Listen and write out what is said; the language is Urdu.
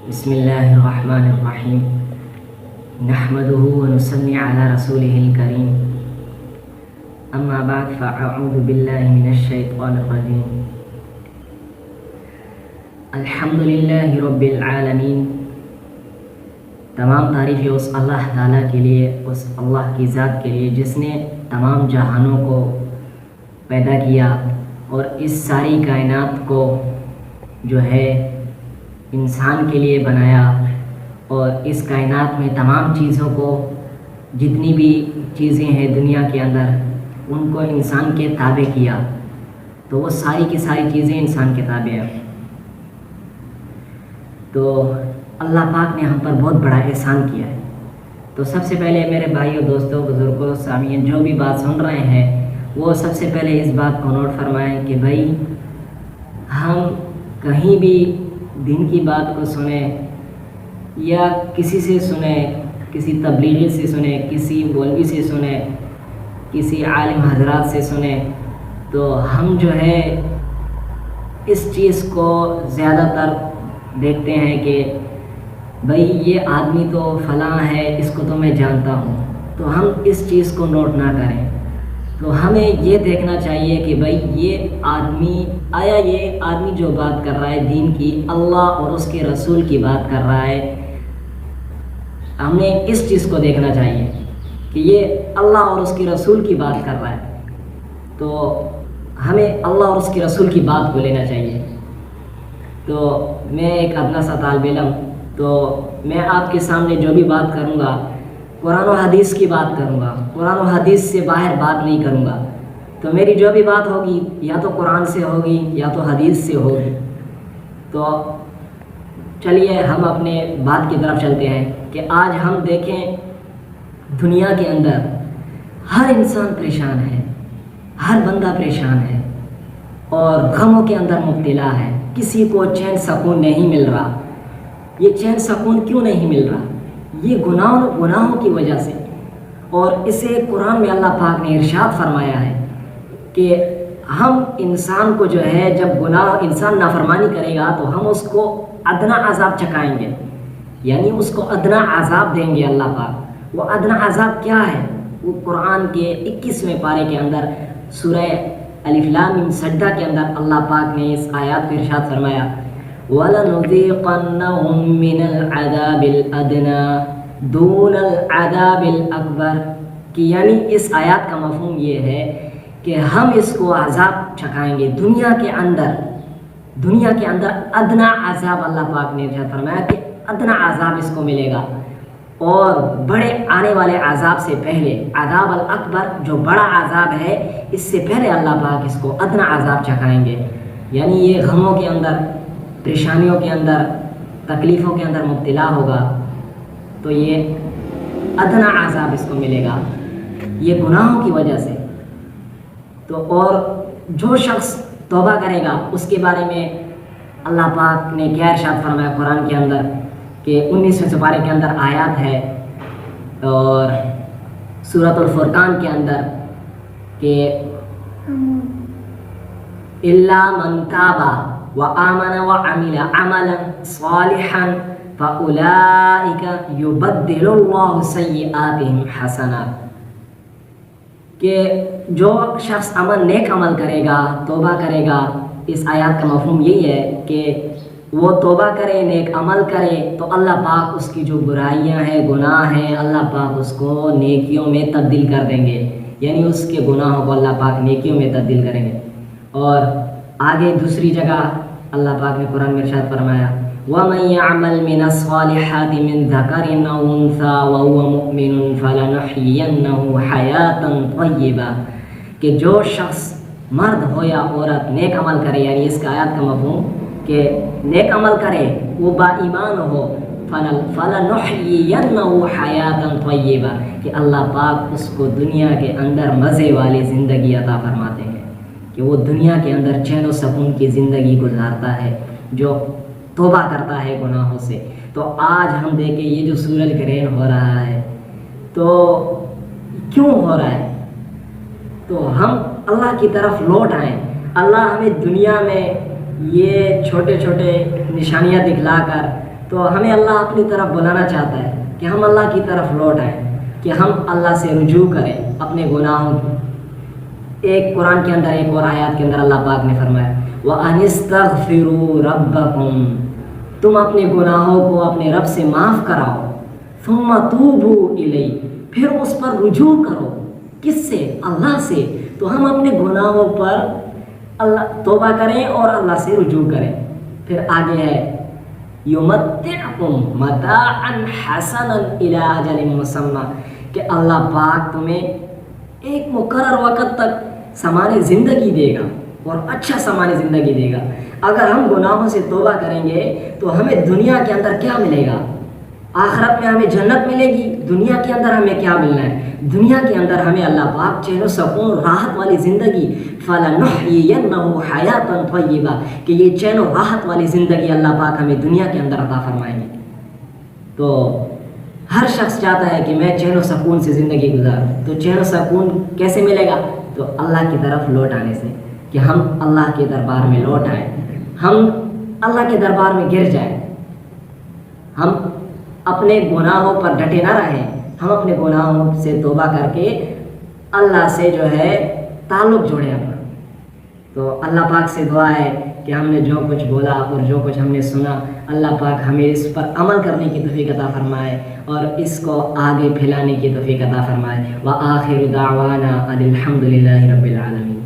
بسم اللہ الرحمن الرحیم نحمده ونصلی علی رسوله الکریم اما بعد فاعوذ باللہ من الشیطان الرجیم الحمد للہ رب العالمین۔ تمام تعریفیں اس اللہ تعالیٰ کے لیے، اس اللہ کی ذات کے لیے جس نے تمام جہانوں کو پیدا کیا اور اس ساری کائنات کو جو ہے انسان کے لیے بنایا، اور اس کائنات میں تمام چیزوں کو، جتنی بھی چیزیں ہیں دنیا کے اندر، ان کو انسان کے تابع کیا، تو وہ ساری کی ساری چیزیں انسان کے تابع ہیں۔ تو اللہ پاک نے ہم پر بہت بڑا احسان کیا ہے۔ تو سب سے پہلے میرے بھائیوں، دوستوں، بزرگوں، سامعین جو بھی بات سن رہے ہیں، وہ سب سے پہلے اس بات کو نوٹ فرمائیں کہ بھائی ہم کہیں بھی دین کی بات کو سنیں یا کسی سے سنیں، کسی تبلیغی سے سنیں، کسی مولوی سے سنیں، کسی عالم حضرات سے سنیں، تو ہم جو ہے اس چیز کو زیادہ تر دیکھتے ہیں کہ بھائی یہ آدمی تو فلاں ہے، اس کو تو میں جانتا ہوں، تو ہم اس چیز کو نوٹ نہ کریں۔ تو ہمیں یہ دیکھنا چاہیے کہ بھائی یہ آدمی جو بات کر رہا ہے دین کی، اللہ اور اس کے رسول کی بات کر رہا ہے، ہمیں اس چیز کو دیکھنا چاہیے کہ یہ اللہ اور اس کے رسول کی بات کر رہا ہے، تو ہمیں اللہ اور اس کے رسول کی بات کو لینا چاہیے۔ تو میں ایک اپنا سا طالب علم، تو میں آپ کے سامنے جو بھی بات کروں گا قرآن و حدیث کی بات کروں گا، قرآن و حدیث سے باہر بات نہیں کروں گا۔ تو میری جو بھی بات ہوگی یا تو قرآن سے ہوگی یا تو حدیث سے ہوگی۔ تو چلیے ہم اپنے بات کی طرف چلتے ہیں کہ آج ہم دیکھیں دنیا کے اندر ہر انسان پریشان ہے، ہر بندہ پریشان ہے اور غموں کے اندر مبتلا ہے، کسی کو چین سکون نہیں مل رہا۔ یہ چین سکون کیوں نہیں مل رہا؟ یہ گناہوں کی وجہ سے، اور اسے قرآن میں اللہ پاک نے ارشاد فرمایا ہے کہ ہم انسان کو جو ہے جب انسان نافرمانی کرے گا تو ہم اس کو ادنا عذاب چکھائیں گے، یعنی اس کو ادنا عذاب دیں گے اللہ پاک۔ وہ ادنا عذاب کیا ہے؟ وہ قرآن کے 21ویں پارے کے اندر سورہ الف لام میم سجدہ کے اندر اللہ پاک نے اس آیات کو ارشاد فرمایا وَلَنُذِيقَنَّهُم مِّنَ الْعَذَابِ الْأَدْنَىٰ دُونَ الْعَذَابِ الْأَكْبَرِ، کہ یعنی اس آیات کا مفہوم یہ ہے کہ ہم اس کو عذاب چکھائیں گے دنیا کے اندر ادنا عذاب، اللہ پاک نے ارشاد فرمایا کہ ادنا عذاب اس کو ملے گا، اور بڑے آنے والے عذاب سے پہلے عذاب الاکبر جو بڑا عذاب ہے اس سے پہلے اللہ پاک اس کو ادنا عذاب چکھائیں گے۔ یعنی یہ غموں کے اندر، پریشانیوں کے اندر، تکلیفوں کے اندر مبتلا ہوگا تو یہ ادنا عذاب اس کو ملے گا، یہ گناہوں کی وجہ سے۔ تو اور جو شخص توبہ کرے گا اس کے بارے میں اللہ پاک نے کیا ارشاد فرمایا قرآن کے اندر کہ 19ویں پارے کے اندر آیات ہے اور سورۃ الفرقان کے اندر کہ الا من تاب وآمن وعمل عملا صالحا فاولئک یبدل اللہ سیئاتہم حسنات، کہ جو شخص نیک عمل کرے گا، توبہ کرے گا، اس آیات کا مفہوم یہی ہے کہ وہ توبہ کرے، نیک عمل کرے، تو اللہ پاک اس کی جو برائیاں ہیں، گناہ ہیں، اللہ پاک اس کو نیکیوں میں تبدیل کر دیں گے، یعنی اس کے گناہوں کو اللہ پاک نیکیوں میں تبدیل کریں گے۔ اور آگے دوسری جگہ اللہ پاک نے قرآن میں ارشاد فرمایا وَمَن يَعْمَلْ مِنَ الصَّالِحَاتِ مِن ذَكَرٍ أَوْ أُنثَىٰ وَهُوَ مُؤْمِنٌ فَلَنُحْيِيَنَّهُ حَيَاةً طَيِّبَةً، کہ جو شخص مرد ہو یا عورت نیک عمل کرے، یعنی اس کا آیات کا مفہوم کہ نیک عمل کرے، وہ با ایمان ہو، فَلَنُحْيِيَنَّهُ حَيَاةً طَيِّبَةً، کہ اللہ پاک اس کو دنیا کے اندر مزے والی زندگی عطا فرماتے ہیں، کہ وہ دنیا کے اندر چین و سکون کی زندگی گزارتا ہے جو توبہ کرتا ہے گناہوں سے۔ تو آج ہم دیکھیں یہ جو سورج گرہن ہو رہا ہے تو کیوں ہو رہا ہے؟ تو ہم اللہ کی طرف لوٹ آئیں۔ اللہ ہمیں دنیا میں یہ چھوٹے چھوٹے نشانیاں دکھلا کر تو ہمیں اللہ اپنی طرف بلانا چاہتا ہے کہ ہم اللہ کی طرف لوٹ آئیں، کہ ہم اللہ سے رجوع کریں اپنے گناہوں کی۔ ایک قرآن کے اندر ایک اور آیات کے اندر اللہ پاک نے فرمایا وَأَنِ اسْتَغْفِرُوا رَبَّكُمْ، تم اپنے گناہوں کو اپنے رب سے معاف کراؤ، ثُمَّ تُوبُوا إِلَيْهِ، پھر اس پر رجوع کرو، کس سے؟ اللہ سے۔ تو ہم اپنے گناہوں پر اللہ توبہ کریں اور اللہ سے رجوع کریں۔ پھر آگے ہے یُمَتِّعْکُم مَتَاعًا حَسَنًا إِلَىٰ أَجَلٍ مُّسَمًّى، کہ اللہ پاک تمہیں ایک مقرر وقت تک سامان زندگی دے گا اور اچھا سامان زندگی دے گا۔ اگر ہم گناہوں سے توبہ کریں گے تو ہمیں دنیا کے اندر کیا ملے گا؟ آخرت میں ہمیں جنت ملے گی۔ دنیا کے اندر ہمیں کیا ملنا ہے؟ دنیا کے اندر ہمیں اللہ پاک چین و سکون راحت والی زندگی فَلَنُحْيِيَنَّهُ حَيَاةً طَيِّبَةً، کہ یہ چین و راحت والی زندگی اللہ پاک ہمیں دنیا کے اندر عطا فرمائیں گے۔ تو ہر شخص چاہتا ہے کہ میں چین و سکون سے زندگی گزاروں۔ تو چین و سکون کیسے ملے گا؟ تو اللہ کی طرف لوٹ آنے سے، کہ ہم اللہ کے دربار میں لوٹ آئیں، ہم اللہ کے دربار میں گر جائیں، ہم اپنے گناہوں پر ڈٹے نہ رہیں، ہم اپنے گناہوں سے توبہ کر کے اللہ سے جو ہے تعلق جوڑیں اپنا۔ تو اللہ پاک سے دعا ہے کہ ہم نے جو کچھ بولا اور جو کچھ ہم نے سنا، اللہ پاک ہمیں اس پر عمل کرنے کی توفیق عطا فرمائے اور اس کو آگے پھیلانے کی توفیق عطا فرمائے۔ وآخر دعوانا ان الحمد للہ رب العالمین۔